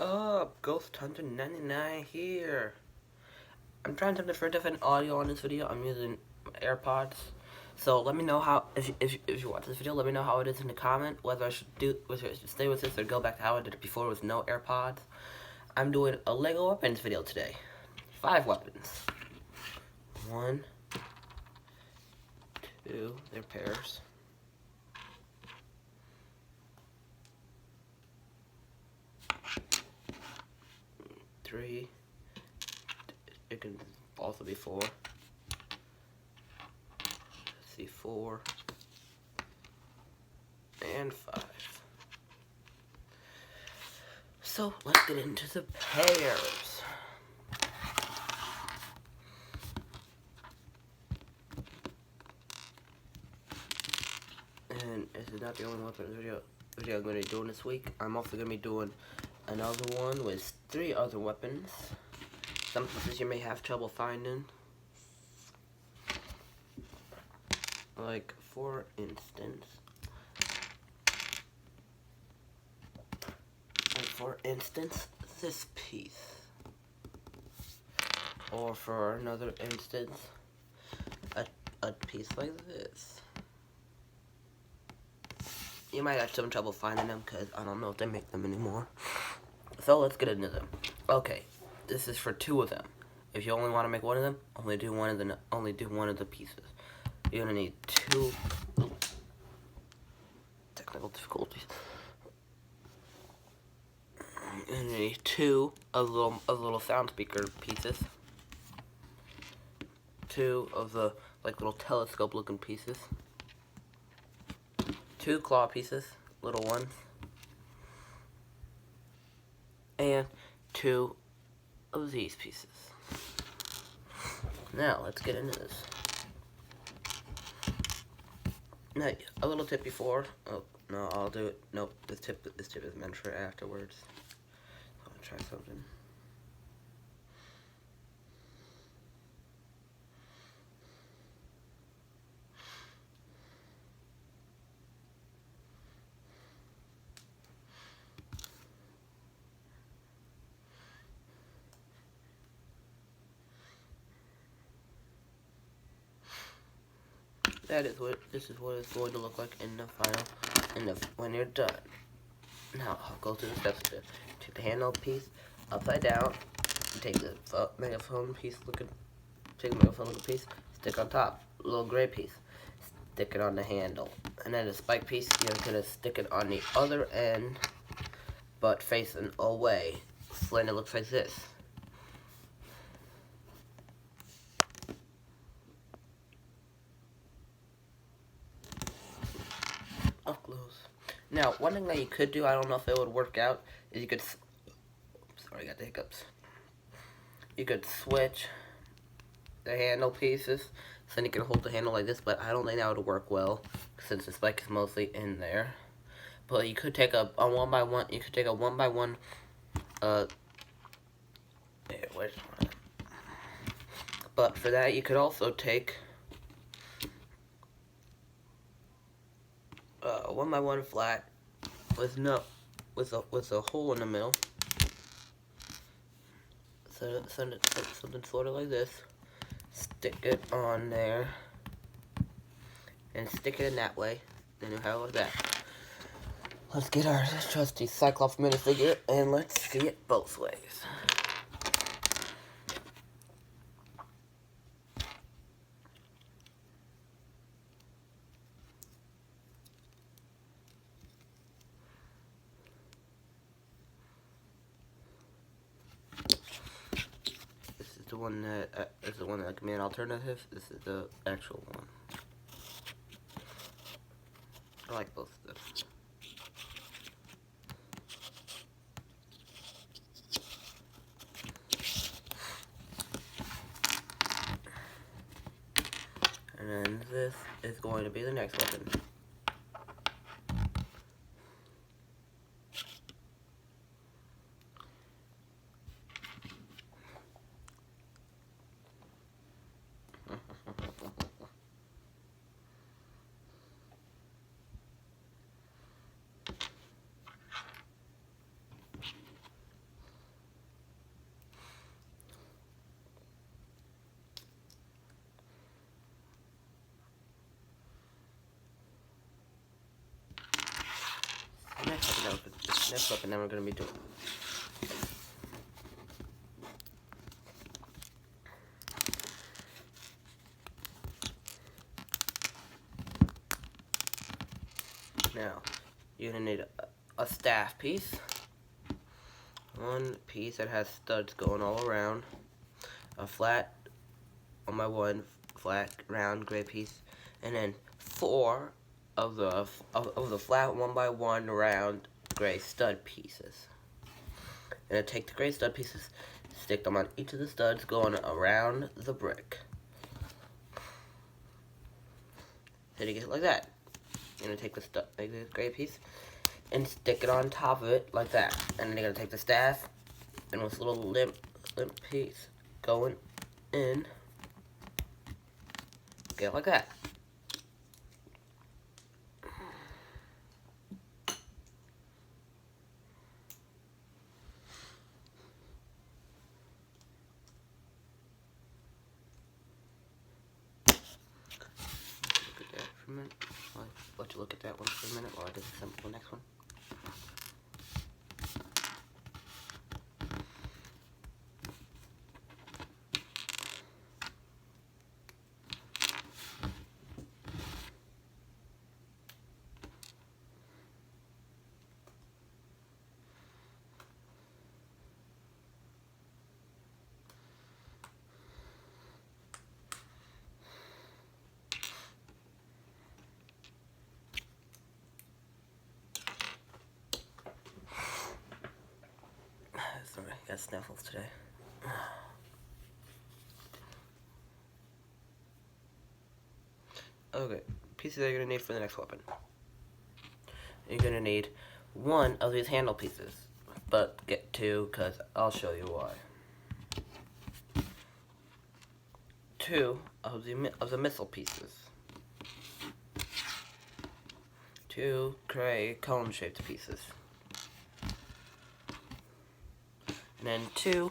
up? Ghost Hunter 99 here. I'm trying something for different audio on this video. I'm using AirPods. So let me know how, if you watch this video, let me know how it is in the comment, whether I should stay with this or go back to how I did it before with no AirPods. I'm doing a Lego weapons video today. 5 weapons. 1, 2, they're pairs. 3, it can also be 4. Let's see, 4 and 5. So let's get into the pairs. And this is not the only weapons video I'm going to be doing this week. I'm also going to be doing another one with 3 other weapons. Some pieces you may have trouble finding. Like, for instance, this piece. Or for another instance, a piece like this. You might have some trouble finding them because I don't know if they make them anymore. So let's get into them. Okay, this is for 2 of them. If you only want to make one of them, only do one of the pieces. You're gonna need 2 technical difficulties. You're gonna need 2 of little sound speaker pieces. 2 of the little telescope looking pieces. 2 claw pieces, little ones. And 2 of these pieces. Now, let's get into this. Now, a little tip before. Oh, no, I'll do it. Nope, this tip is meant for afterwards. I'll try something. This is what it's going to look like in the final, when you're done. Now, I'll go through the steps to take the handle piece upside down, take the megaphone piece looking piece, stick on top, little gray piece, stick it on the handle, and then the spike piece, you're gonna stick it on the other end, but facing away, so then it looks like this. Up close. Now, one thing that you could do, I don't know if it would work out, is you could, sorry, I got the hiccups. You could switch the handle pieces, so then you can hold the handle like this, but I don't think that would work well, since the spike is mostly in there. But you could take a 1x1, you could take a 1x1, where's one? But for that, you could also take a 1x1 flat with a hole in the middle. So something sort of like this. Stick it on there and stick it in that way. Then you have that. Let's get our trusty Cyclops minifigure and let's see it both ways. The one that is the one that can be an alternative. This is the actual one. I like both of them. And then this is going to be the next weapon. next weapon that we're going to be doing. Now, you're going to need a staff piece. One piece that has studs going all around. A flat, on my one, flat, round, gray piece. And then 4 of the flat 1x1 round gray stud pieces. And take the gray stud pieces, stick them on each of the studs going around the brick. Then you get it like that. You're gonna take the gray piece and stick it on top of it like that. And then you're gonna take the staff and this little limp piece going in. Get it like that. For a minute. I'll let you look at that one for a minute while I disassemble the next one. Sorry, I got sniffles today. Okay, pieces that you're gonna need for the next weapon. You're gonna need 1 of these handle pieces, but get 2 because I'll show you why. 2 of the missile pieces. 2 gray cone-shaped pieces. And then 2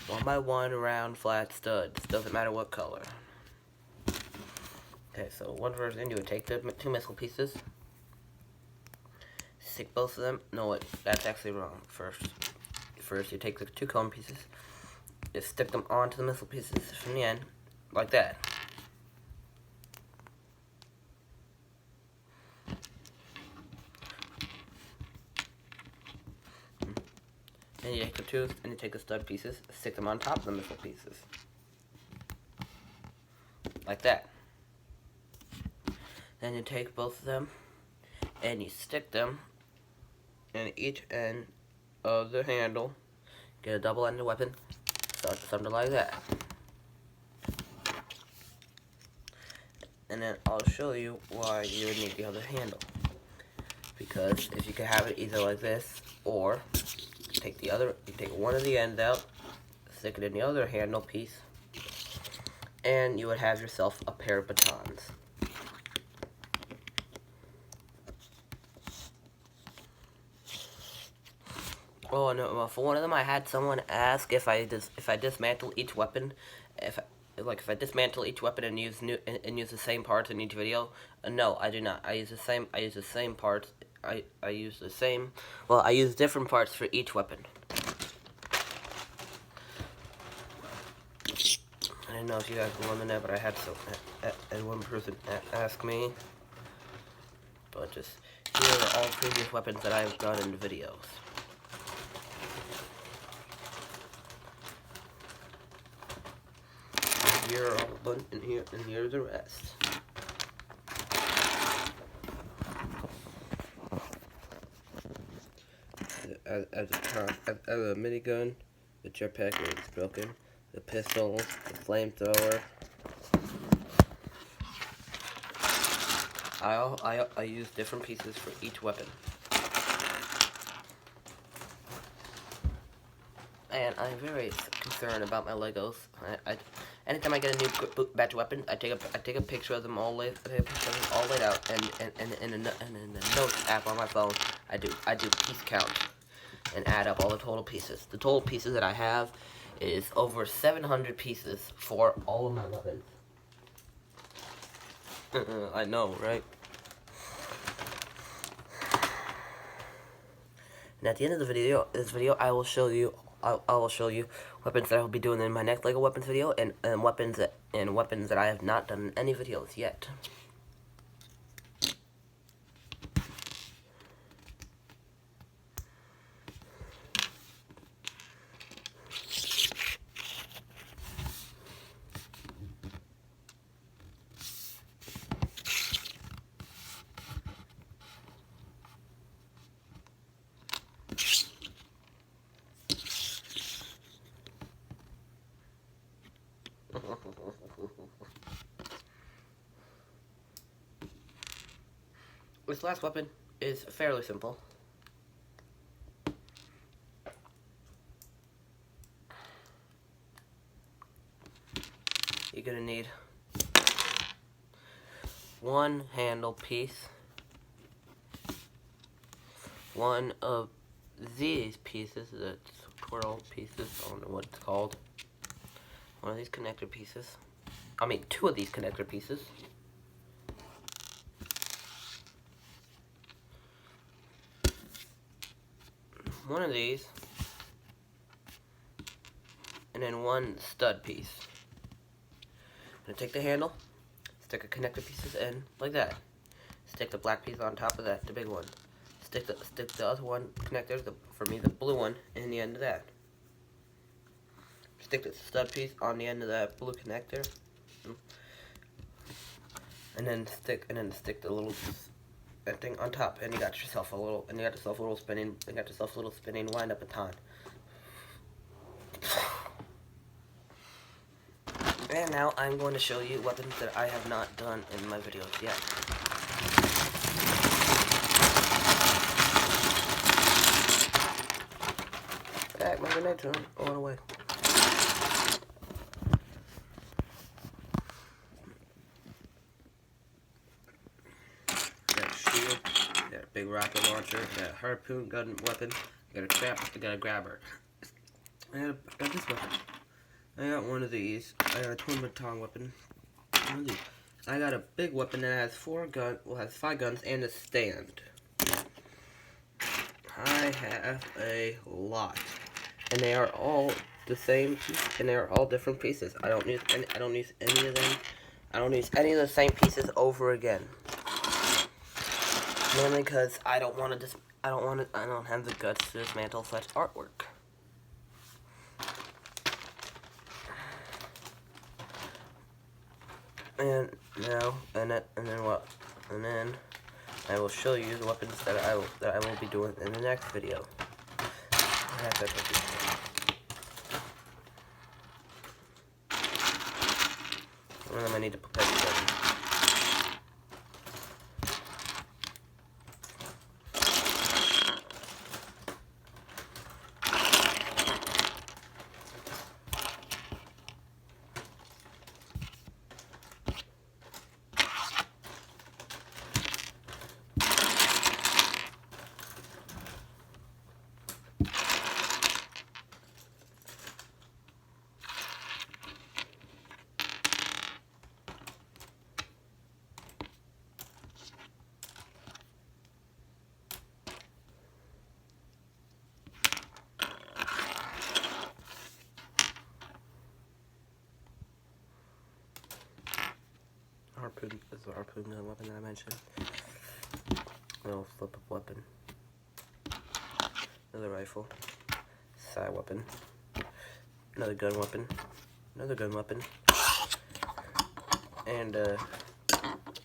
1x1 round flat studs. Doesn't matter what color. Okay, so one version, you would take the 2 missile pieces, stick both of them. No, wait, that's actually wrong. First you take the 2 cone pieces, you stick them onto the missile pieces from the end, like that. Then you take the 2 and you take the stud pieces, stick them on top of the missile pieces, like that. Then you take both of them and you stick them in each end of the handle. Get a double-ended weapon, something like that. And then I'll show you why you would need the other handle. Because if you could have it either like this, or you take one of the ends out, stick it in the other handle piece, and you would have yourself a pair of batons. Oh no! For one of them, I had someone ask if I dismantle each weapon, if I dismantle each weapon and use the same parts in each video. No, I do not. I use the same parts. I use different parts for each weapon. I didn't know if you guys were wondering that, but I had one person ask me. But just here are all previous weapons that I've done in the videos. Here are all a bunch, and here's the rest. As a minigun, the jetpack is broken, the pistol, the flamethrower. I use different pieces for each weapon. And I'm very concerned about my Legos. Anytime I get a new batch of weapons, I take a picture of them all laid out, and in the notes app on my phone, I do piece count and add up all the total pieces. The total pieces that I have is over 700 pieces for all of my weapons. I know, right? And at the end of the video, I will show you. I will show you weapons that I will be doing in my next LEGO weapons video, and weapons that I have not done in any videos yet. This last weapon is fairly simple. You're gonna need one handle piece, one of these pieces, the twirl pieces, I don't know what it's called, one of these connector pieces, two of these connector pieces, one of these, and then one stud piece. I'm gonna take the handle, stick the connector pieces in like that. Stick the black piece on top of that, the big one. Stick the other one connector, for me the blue one, in the end of that. Stick the stud piece on the end of that blue connector, and then stick the little that thing on top, and you got yourself a little spinning wind up baton. And now I'm going to show you weapons that I have not done in my videos yet. Back, my grenade drone, all the way. Got a shield, got a big rocket launcher, got a harpoon gun weapon, got a trap, I got a grabber. I got this weapon. I got one of these. I got a twin baton weapon. One of these. I got a big weapon that has 5 guns and a stand. I have a lot, and they are all the same piece, and they are all different pieces. I don't use any of them. I don't use any of the same pieces over again. Mainly because I don't have the guts to dismantle such artwork. And then I will show you the weapons that I will be doing in the next video. And then I need to prepare the button. Harpoon is the harpoon gun weapon that I mentioned. Little flip-up weapon. Another rifle. Side weapon. Another gun weapon. Another gun weapon. And a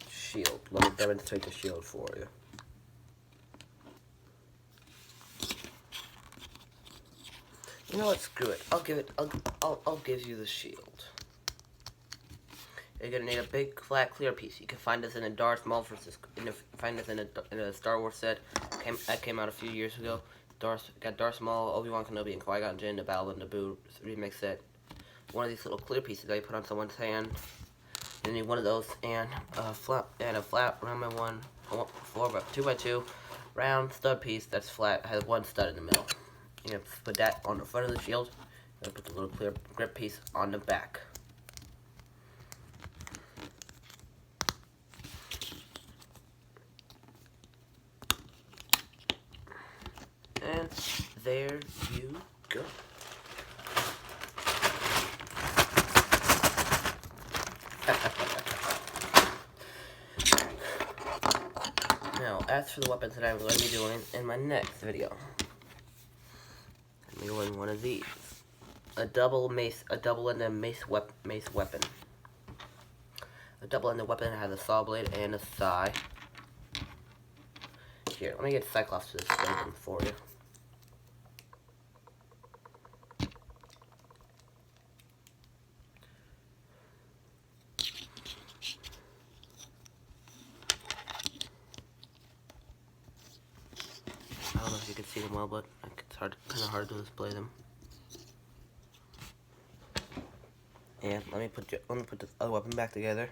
shield. Let me demonstrate the shield for you. You know what? Screw it. I'll give you the shield. You're gonna need a big, flat, clear piece. You can find this in a Darth Maul find this in a Star Wars set. That came out a few years ago. Got Darth Maul, Obi-Wan Kenobi, and Qui-Gon Jinn, the Battle and Naboo remix set. One of these little clear pieces that you put on someone's hand. You need one of those and a flat round by 2x2 round stud piece that's flat, has one stud in the middle. You have to put that on the front of the shield. And put the little clear grip piece on the back. And there you go. Now, as for the weapons that I'm going to be doing in my next video, I'm doing one of these. A double-ended mace weapon. A double-ended weapon has a saw blade and a thigh. Here, let me get Cyclops to display them for you. I don't know if you can see them well, but it's kind of hard to display them. And let me put this other weapon back together.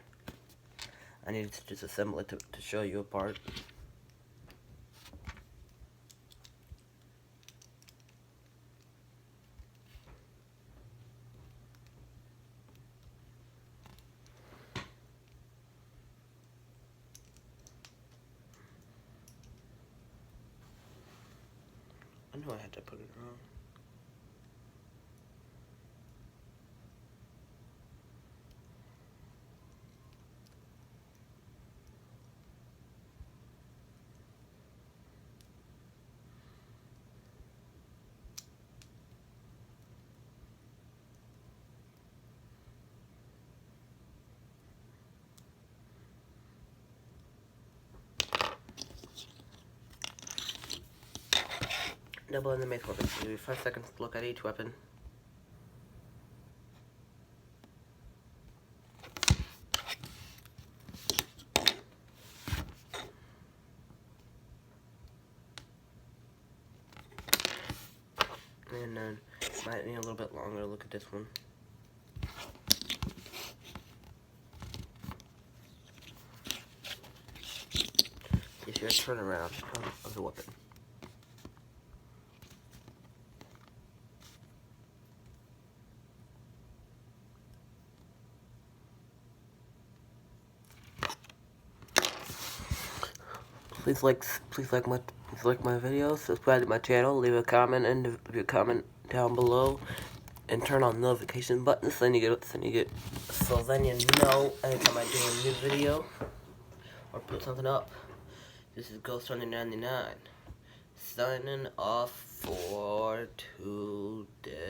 I needed to just assemble it to show you apart. I know I had to put it wrong. Double in the mace weapon. Give me 5 seconds to look at each weapon. And then, might need a little bit longer to look at this one. Is your turnaround of the weapon. Please like my video, subscribe to my channel, leave a comment down below, and turn on notification buttons so then you know anytime I do a new video or put something up. This is Ghost Runner 99 signing off for today.